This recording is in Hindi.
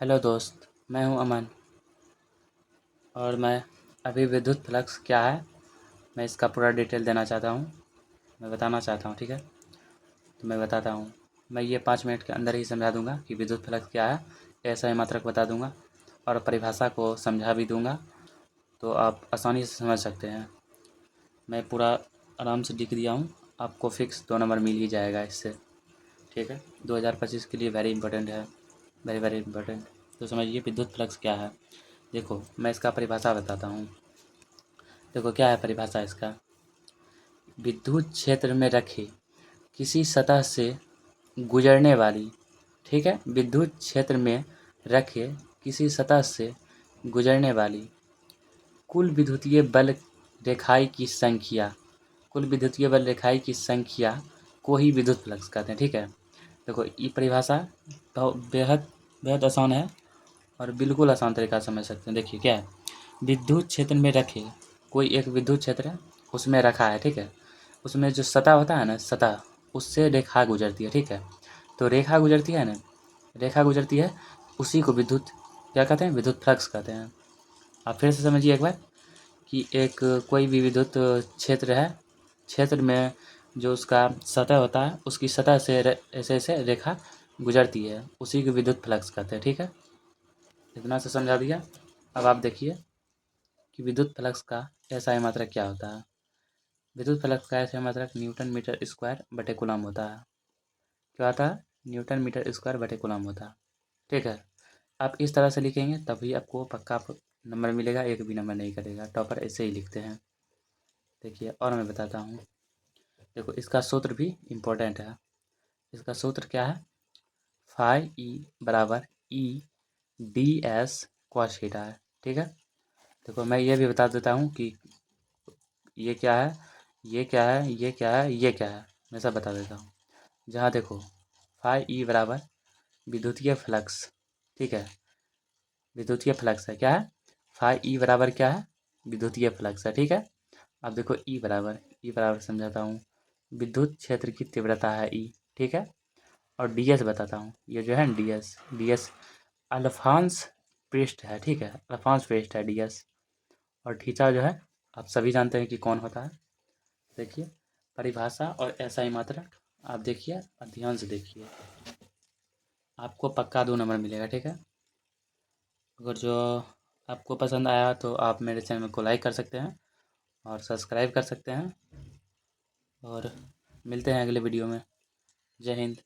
हेलो दोस्त, मैं हूं अमन और मैं अभी विद्युत फ्लक्स क्या है मैं इसका पूरा डिटेल देना चाहता हूं। मैं बताना चाहता हूं, ठीक है। तो मैं बताता हूं। मैं ये 5 मिनट के अंदर ही समझा दूंगा कि विद्युत फ्लक्स क्या है। ऐसा ही मात्रक बता दूंगा और परिभाषा को समझा भी दूंगा, तो आप आसानी से समझ सकते हैं। मैं पूरा आराम से लिख दिया हूँ। आपको फिक्स 2 नंबर मिल ही जाएगा इससे, ठीक है। 2025 के लिए वेरी इंपॉर्टेंट है, वेरी वेरी इंपॉर्टेंट। तो समझिए विद्युत फ्लक्स क्या है। देखो, मैं इसका परिभाषा बताता हूँ। देखो, क्या है परिभाषा इसका। विद्युत क्षेत्र में रखे किसी सतह से गुजरने वाली, ठीक है, विद्युत क्षेत्र में रखे किसी सतह से गुजरने वाली कुल विद्युतीय बल रेखाएं की संख्या, कुल विद्युतीय बल रेखाएं की संख्या को ही विद्युत फ्लक्स कहते हैं, ठीक है। देखो, ये परिभाषा बेहद बेहद आसान है और बिल्कुल आसान तरीका से समझ सकते हैं। देखिए क्या है। विद्युत क्षेत्र में रखे, कोई एक विद्युत क्षेत्र है, उसमें रखा है, ठीक है। उसमें जो सतह होता है ना, सतह, उससे रेखा गुजरती है, ठीक है। तो रेखा गुजरती है ना, रेखा गुजरती है, उसी को विद्युत क्या कहते हैं, विद्युत फ्लक्स कहते हैं। आप फिर से समझिए एक बार कि एक कोई भी विद्युत क्षेत्र है, क्षेत्र में जो उसका सतह होता है, उसकी सतह से ऐसे ऐसे रेखा गुजरती है, उसी को विद्युत फ्लक्स कहते हैं, ठीक है। इतना से समझा दिया। अब आप देखिए कि विद्युत फ्लक्स का एसआई मात्रक क्या होता है। विद्युत फ्लक्स का एसआई मात्रक न्यूटन मीटर स्क्वायर बटे कूलम होता है। क्या होता है? न्यूटन मीटर स्क्वायर बटे कूलम होता है, ठीक है। आप इस तरह से लिखेंगे तभी आपको पक्का नंबर मिलेगा, एक भी नंबर नहीं कटेगा। टॉपर ऐसे ही लिखते हैं। देखिए, और मैं बताता हूँ। देखो, इसका सूत्र भी इम्पोर्टेंट है। इसका सूत्र क्या है? फाई ई बराबर E D S cos theta है, ठीक है। देखो, मैं ये भी बता देता हूँ कि ये क्या है, ये क्या है, ये क्या है, ये क्या है। मैं सब बता देता हूँ। जहाँ देखो, फाई ई बराबर विद्युतीय फ्लक्स, ठीक है। विद्युतीय फ्लक्स है, क्या है? फाई ई बराबर क्या है? विद्युतीय फ्लक्स है, ठीक है। अब देखो, ई बराबर समझाता हूँ। विद्युत क्षेत्र की तीव्रता है ई, ठीक है। और डी एस बताता हूँ। ये जो है डी एस अल्फांस पृष्ठ है, ठीक है। अल्फांस पृष्ठ है डी एस। और थीटा जो है, आप सभी जानते हैं कि कौन होता है। देखिए, परिभाषा और एसआई मात्रक आप देखिए और ध्यान से देखिए, आपको पक्का 2 नंबर मिलेगा, ठीक है। अगर जो आपको पसंद आया तो आप मेरे चैनल को लाइक कर सकते हैं और सब्सक्राइब कर सकते हैं, और मिलते हैं अगले वीडियो में। जय हिंद।